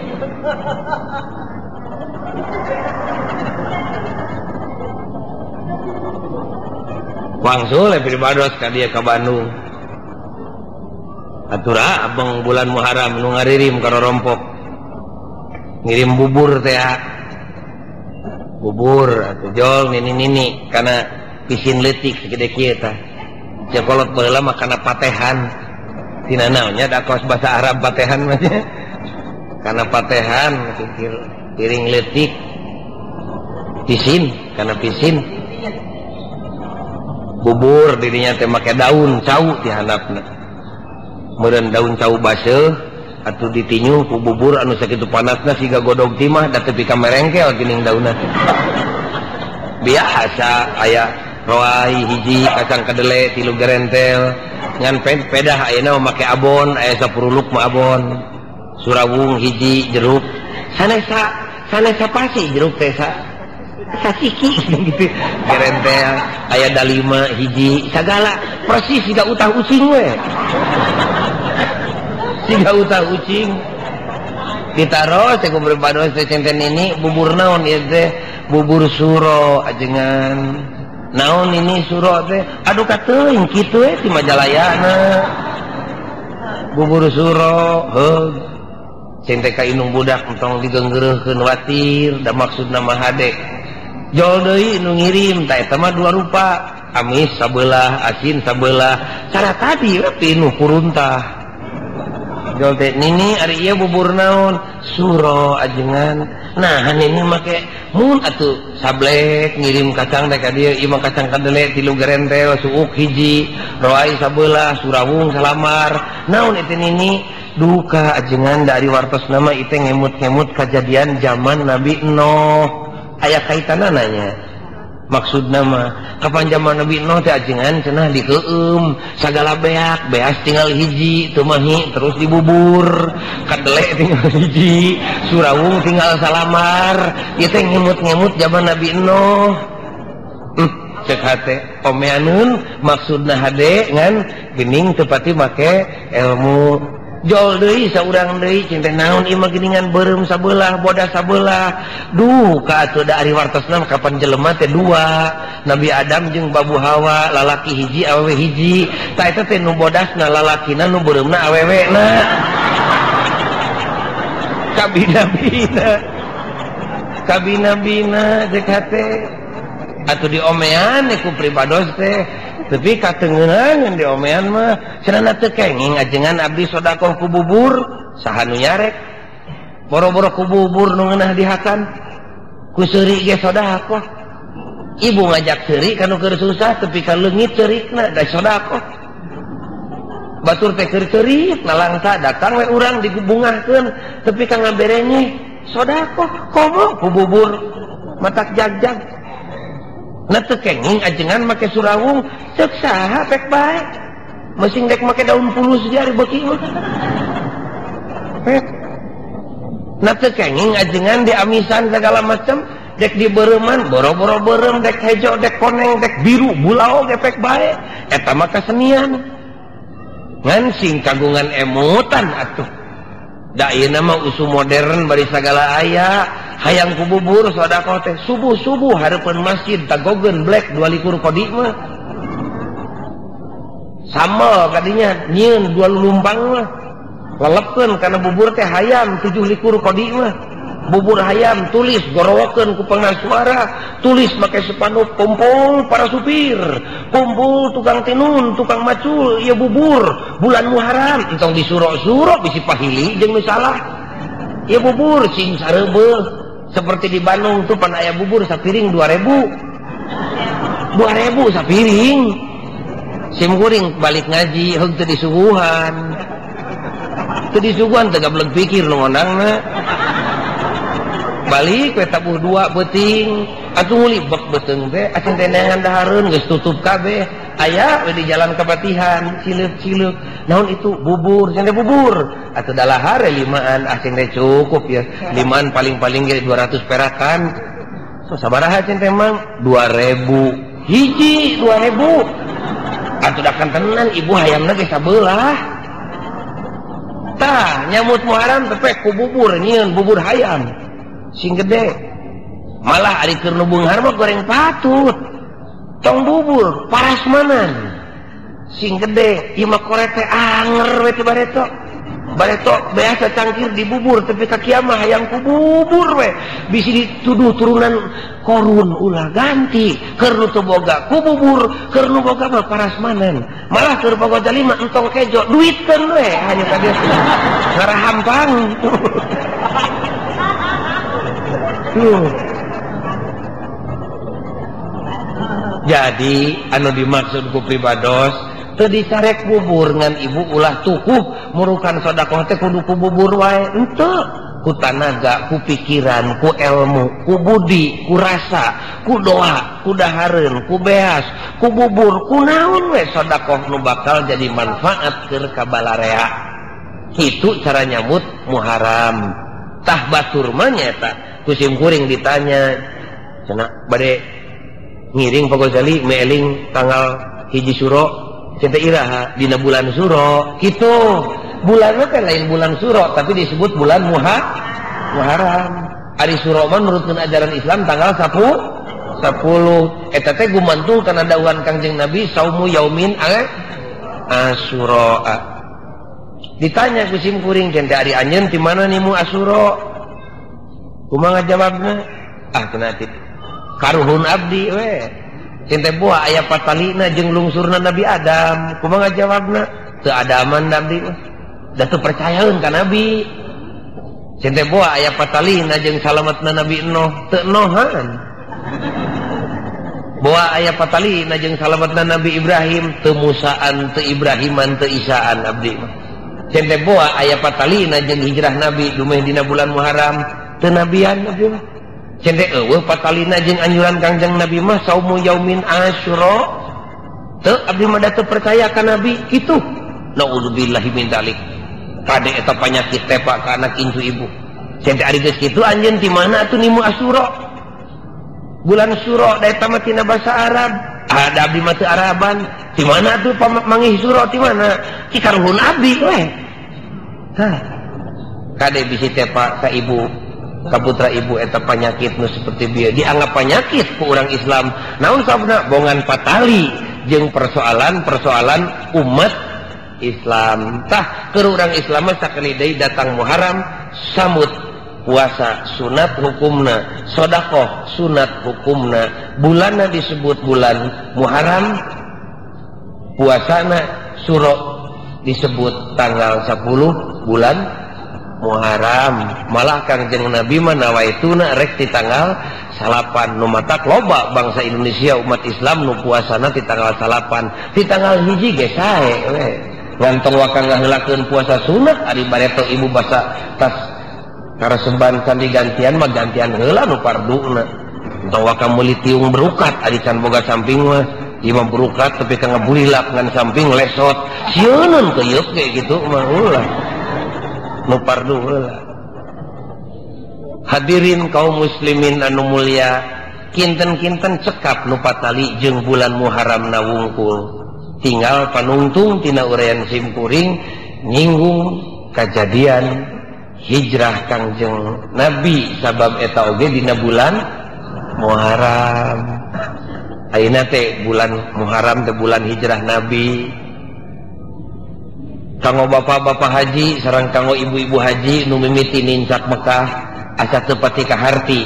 wangsul pribados ka dieu ka Bandung atura abang bulan Muharram nu ngaririm ka Rorompok ngirim bubur teh bubur atuh jol nini kana pisin leutik segede kieu tah cekolot baheula mah kana patehan tina naonnya da kos bahasa Arab patehan mah kana patehan piring leutik pisin kana pisin bubur dirinya teh make daun cau ti handapna meureun daun cau baseuh atuh ditinyu ku bubur anu sakitu panasna siga godog timah da teu pika merengkel geuning daunna biasa aya roai hiji kacang kedele 3 gerentel ngan pedah ayeuna make abon aya 10 luk mah abon surawung hiji jeruk sanesa pasi jeruk teh sasiki gitu gerentel aya dalima hiji sagala persis siga utah ucing we siga utah ucing ditaro saya ku berbados teh centen ini bubur naon ieu teh bubur suro ajengan naon ini suro teh aduh kateuing kitu ti Majalayana bubur suro heug cing teh ka indung budak entong digeunggeureurkeun watir da maksudna mah hade jol deui nu ngirim tah eta mah 2 rupa amis sabelah asin sabelah cara tadi we pinuh kuruntah jol teh nini ari ieu bubur naon suro ajengan nah hanini make mun atuh sablek ngirim kacang teh ka dieu ieu mah kacang kadele 3 gerentel suuk hiji roai sabelah surawung salamar naon itu nini duka ajengan dari wartos nama itu ngemut-ngemut kejadian zaman Nabi Nuh aya kaitanana nya maksud nama kapan zaman Nabi Nuh teh ajengan cenah dikeueum sagala beak beas tinggal hiji tumahi terus dibubur kadele tinggal hiji surawung tinggal salamar ieu teh ngemut-ngemut zaman Nabi Nuh cek hate omeanun maksudna hade ngan geuning teu pati make ilmu jol deui saurang deui cinta naon ieu mah geuningan beureum sabelah bodas sabelah duh ka atuh da ari wartosna kapan jelema teh 2 Nabi Adam jeung Babu Hawa lalaki hiji awewe hiji tah eta teh nu bodasna lalakina nu beureumna awewena kabina-bina cek hate atuh diomean ku pribados teh tapi katengeunang di omean mah cenah teu kenging ajengan abdi sedekah ku bubur saha nu nyarek boro-boro ku bubur nu ngeunah dihakan ku seuri ge sedekah ibu ngajak seuri kanu keur susah tapi ka leungit ceurikna da sedekah batur teh keur ceurik nalangsa datang we urang digubungahkeun tapi ka ngaberenge sedekah komo ku bubur matak jag-jag nah tekenging ajengan make surawung cek saha pek bae mesin dek make daun pulus jari beuki mah nah tekenging ajengan di amisan segala macam dek di beureumman boro-boro beureum dek hejo dek koneng dek biru bulau ge pek bae eta mah kasenian ngan sing kagungan emutan atuh da ieu mah usu modern bari sagala aya hayang ku bubur sedekah teh subuh hareupeun masjid tagogeun black 22 kodi mah sambal kadinya nyieun 2 lumpang mah lelepkeun kana bubur teh hayam 17 kodi mah bubur hayam tulis gorowokeun ku pengasuara tulis make spanduk kumpul para supir kumpul tukang tinun tukang macul ieu bubur bulan Muharram entong disuro-suro bisi pahili jeung nu salah ieu bubur cing sareubeuh seperti di Bandung tuh pan aya bubur sapiring 2000 sapiring sim kuring balik ngaji heug teu disuguhan teu gablek pikir nu ngondangna balik we tabuh 2 beuting atuh ngulibek beuteung teh acing teh neangan dahareun geus tutup kabeh aya we di jalan Kabatihan cileup naon itu bubur cenah bubur atuh dalahar limaan acing teh cukup ya limaan paling-paling ge 200 perakan so sabaraha acing teh mang 2000 hiji 2000 atuh dakan tenan ibu hayamna ge sabelah tah nyamut Muharram teh ku bubur nyieun bubur hayam sing gede malah ari keur nu beunghar mah goreng patut tong bubur parasmanan sing gede ieu mah korek teh anger we ti bareto biasa cangkir di bubur tapi ka kieu mah hayang ku bubur we bisi dituduh turunan korun ulah ganti keur nu teu boga ku bubur keur nu boga mah parasmanan malah keur boga jalima entong kejo duitkeun we hanya ka dieu ngarahampang jadi anu dimaksud ku pribados teu dicarek bubur ngan ibu ulah tukuh murukan sedekah teh kudu ku bubur wae henteu ku tanaga ku pikiran ku ilmu ku budi ku rasa ku doa ku dahareun ku beas ku bubur ku naon we sedekah nu bakal jadi manfaat keur kabalarea kitu cara nyambut Muharram tah batur mah nyata kusim kuring ditanya cenah bade ngiring Pak Ghazali meeling tanggal hiji suro cenah iraha dina bulan suro kitu bulanna teh lain bulan suro tapi disebut bulan Muharram ari suro mah nurutkeun ajaran Islam tanggal 10 eta teh gumantung kana dawuhan Kangjeng Nabi saumu yaumin asyura ditanya kusim kuring cenah ari anjeun ti mana nimu asyura kumaha jawabna kena tit karuhun abdi we teh buah aya patalina jeung lungsurna Nabi Adam kumaha jawabna teu adaman abdi da teu percayaeun ka Nabi teh buah aya patalina jeung salametna Nabi Nuh teu nohan buah aya patalina jeung salametna Nabi Ibrahim teu Musaan teu Ibrahiman teu Isaan abdi teh buah aya patalina jeung hijrah Nabi dumeh dina bulan Muharram teu nabian abdi mah cendek eueuh patalina jeung anjuran Kangjeng Nabi mah saumu yaumin asyura teu abdi mah da teu percaya ka Nabi kitu naudzubillahi min dzalik kade eta panyakit teh Pak ka anak incu ibu cendek ari geus kitu anjeun ti mana atuh nimu asyura bulan syura da eta mah tina basa Arab ada abdi mah teu Araban ti mana atuh mangih syura ti mana ti karuhun abdi we tah kade bisi teh Pak ka ibu kaputra ibu eta penyakit nu seperti bieu dianggap penyakit ku orang Islam naon sabna bongan patali jeung persoalan umat Islam tah keur urang Islam sakali deui datang Muharram samut puasa sunat hukumna sedekah sunat hukumna bulanna disebut bulan Muharram puasana suro disebut tanggal 10 bulan Muharram malah Kangjeng Nabi mah nawaituna rek ti tanggal 8 nu matak loba bangsa Indonesia umat Islam nu puasana ti tanggal 8 ti tanggal hiji ge sae we ngantong wakang ngaheulakeun puasa sunat ari bareto ibu basa tas kareseban can digantian mah gantian heula nu parduna entong wakang meuli tiung berukat ari can boga samping mah ieu mah berukat tapi ka ngabulilak ngan samping lesot sieun keuyeup ge kitu mah ulah nu pardu heula. Hadirin kaum muslimin anu mulia, kinten-kinten cekap nu patali jeung bulan Muharram na wungkul. Tinggal panungtung tina uraian simkuring nyinggung kejadian hijrah Kangjeng Nabi sabab eta oge dina bulan Muharram. Ayeuna teh bulan Muharram teh bulan hijrah Nabi. Kanggo bapak-bapak haji sareng kanggo ibu-ibu haji nu mimiti nincak Mekah asa teu pati kaharti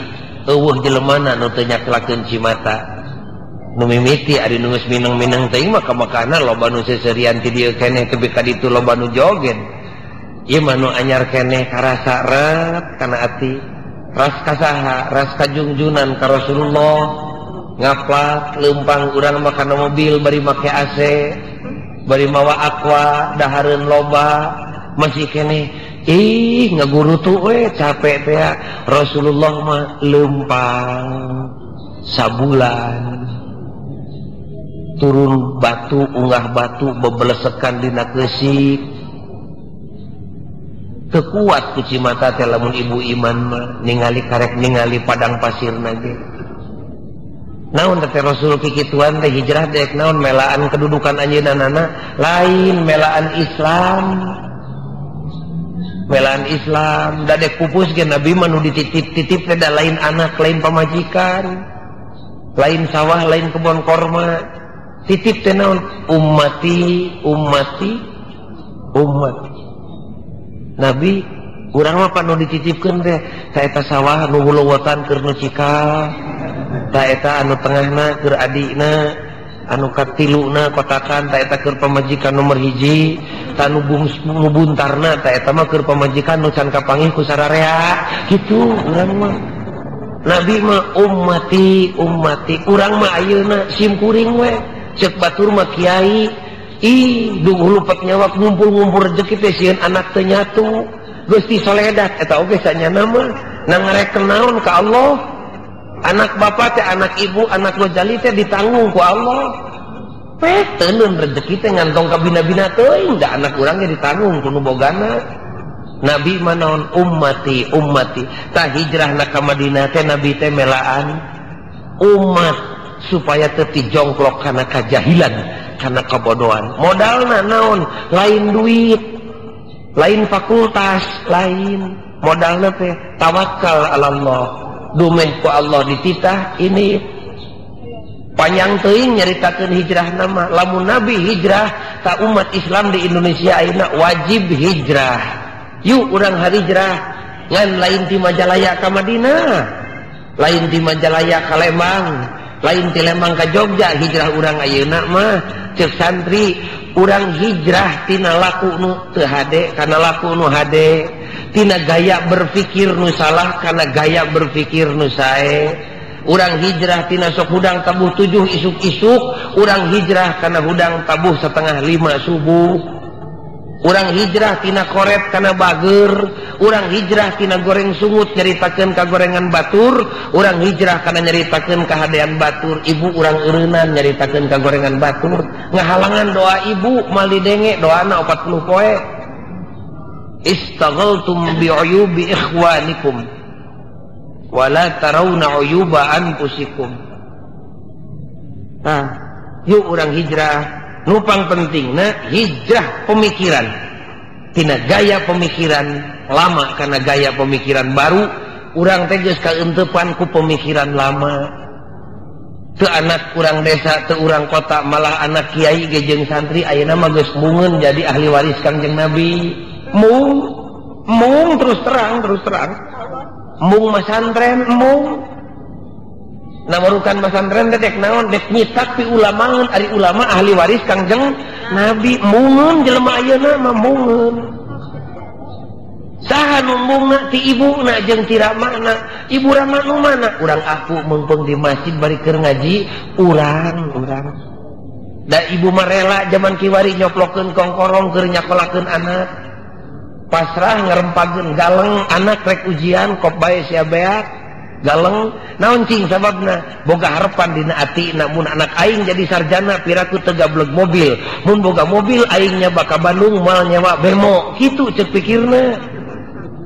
eueuh jelemana nu teu nyaklakeun cimata. Nu mimiti ari nu geus mineng-mineng teh mah ka Mekahna loba nu seserian ti dieu keneh teu ka ditu loba nu joget. Ieu mah nu anyar keneh karasa ret kana ati. Ras kasaha, ras kajungjunan ka Rasulullah. Ngaplak leumpang urang mah kana mobil bari make AC, bari mawa aqua, dahareun loba, masih keneh ngagurutu we capek teh. Rasulullah mah leumpang sabulan turun batu unggah batu bebelesekan dina keusik. Kekuat ku cimata teh lamun ibu iman mah ningali karek ningali padang pasirna ge. Naon teh Rasul kikituan teh hijrah dek naon melaan kedudukan anjeunna lain melaan Islam. Melaan Islam da dek pupus ge Nabi mah nu dititip-titip teh da lain anak lain pamajikan. Lain sawah lain kebon korma. Titip teh naon ummati ummati ummati. Nabi urang mah panu dititipkeun teh ta eta sawah nu huluwetan keur nu cikal, ta eta anu tengahna keur adina, anu katiluna kotakan ta eta keur pamajikan nomor hiji, ta nu buntarna ta eta mah keur pamajikan nu can kapanggih ku sararea. Kitu urang mah. Nabi mah ummati ummati. Urang mah ayeuna sim kuring we ceuk batur mah kiai. Duh lupat nyawa ngumpul-ngumpul rezeki teh sieun anak teu nyatu. Gusti soledat eta oge sanyana mah nangarekeun naon ka Allah. Anak bapak teh anak ibu anak lojali teh ditanggung ku Allah. Peteun rezeki teh ngantong ka bina-bina teuing da anak urang ge ditanggung ku nu bogana. Nabi mah naon ummati ummati. Tah hijrahna ka Madinah teh Nabi teh melaan umat supaya teu dijongklok kana kajahilan. Karena kebodohan modalna naon lain duit lain fakultas lain modalna teh tawakal ala Allah dumeh ku Allah dititah ini panjang teuing nyaritakeun hijrah nama lamun Nabi hijrah ka umat Islam di Indonesia ayeuna wajib hijrah yuk urang hijrah ngan lain ti Majalaya ka Madinah lain ti Majalaya ka Lembang lain ti Lembang ka Jogja hijrah urang ayeuna mah ceuk santri urang hijrah tina laku nu teu hade kana laku nu hade tina gaya berpikir nu salah kana gaya berpikir nu sae urang hijrah tina sok hudang tabuh 7 isuk-isuk urang hijrah kana hudang tabuh 4:30 subuh urang hijrah tina koret kana bager urang hijrah tina goreng sungut nyaritakeun ka gorengan batur urang hijrah kana nyaritakeun kahadean batur ibu urang eureunan nyaritakeun ka gorengan batur ngahalangan doa ibu mal didenge doana 40 poe istaghaltum bi uyubi ikhwanikum wala tarawna uyuba anfusikum. Nah yuk urang hijrah nupang pentingna hijrah pemikiran tina gaya pemikiran lama karena gaya pemikiran baru urang teh geus kaentepan ku pemikiran lama teu anak urang desa teu urang kota malah anak kiai ge jeung santri ayeuna mah geus mungeun jadi ahli waris Kangjeng Nabi mung terus terang mung masantren mung namarukan masantren dek naon dek nyitak pi ulama ari ulama ahli waris Kangjeng Nabi mungeun jelema ayeuna mah mungeun saha nu mungna ti ibuna jeung ti ramana ibu rama nu mana urang aku mumpung di masjid bari keur ngaji urang da ibu mah rela zaman kiwari nyoplokeun kongkorong keur nyakolakeun anak pasrah ngarempageun galeng anak rek ujian kop bae sia beak galeng naon cing sababna boga harapan dina ati namun anak aing jadi sarjana piraku teu gablek mobil mun boga mobil aingnya baka Bandung moal nyawa bemo kitu ceuk pikirna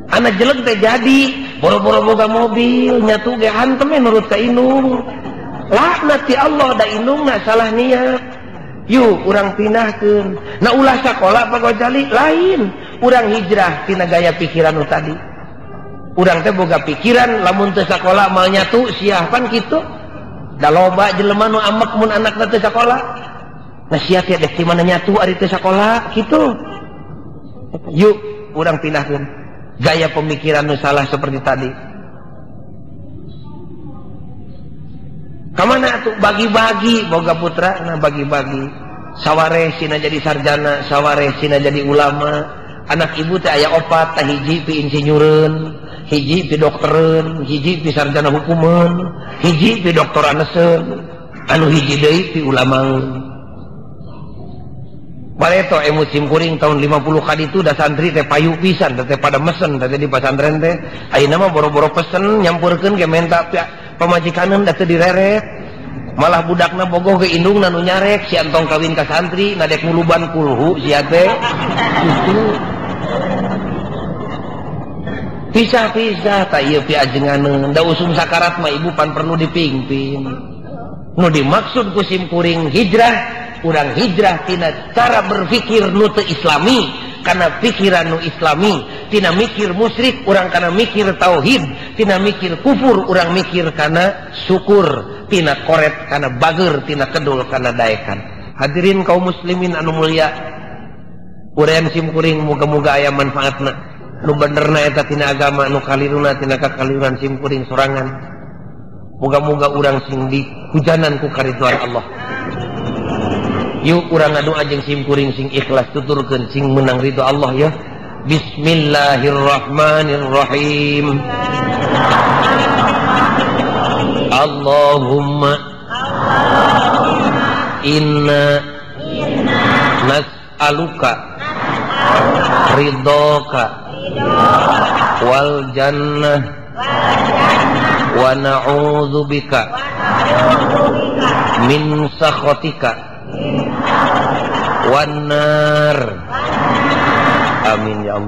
anak jelek teh jadi boro-boro boga mobil nyatu ge hantem nurut ka indung laknat ti Allah da indungna salah niat yuk urang pindahkeun na ulah sakola pagojali lain urang hijrah tina gaya pikiran nu tadi. Urang teh boga pikiran lamun teu sakola mal nyatu sia pan kitu. Da loba jelema nu amek mun anakna teu sakola. Nah sia teh dek di mana nyatu ari teu sakola kitu. Yuk urang pindahkeun gaya pemikiran nu salah seperti tadi. Kamana tuh bagi-bagi boga putra nah bagi-bagi. Sawareh sina jadi sarjana, sawareh sina jadi ulama. Anak ibu teh aya opat, tah hiji pi insinyureun, hiji pi doktereun, hiji pi sarjana hukumeun, hiji pi doktor aneseun, anu hiji deui pi ulamaeun. Bareto musim kuring tahun 50 kali itu da santri teh payu pisan teh pada mesen teh di pesantren teh. Ayeuna mah boro-boro pesen nyampurkeun ge menta pamajikaneun da teu direret. Malah budakna bogoh ke indung nu nyarek si antong kawin ka santri ngadek muluban kulhu sia teh kitu. Pisah-pisah tak ieu pi ajenganeun da usum sakarat mah ibu pan perlu dipingpin. Nu dimaksud ku sim kuring hijrah, urang hijrah tina cara berpikir nu teu islami, kana pikiran nu islami, tina mikir musyrik urang kana mikir tauhid, tina mikir kufur urang mikir kana syukur, tina koret kana bager, tina kedul kana daekan. Hadirin kaum muslimin anu mulia, urang sim kuring muga-muga aya manfaatna. Nu benerna eta tina agama, nu kaliruna tina kakalirunan sim kuring sorangan. Moga-moga urang sing dihujanan ku karidhoan Allah. Yuk urang adu ajeng sim kuring sing ikhlas tuturkeun sing menang ridho Allah ya. Bismillahirrahmanirrahim. Allahumma inna nas'aluka ridhoka wal jannah wa na'udzubika min sakhatika wan nar. Amin ya Allah.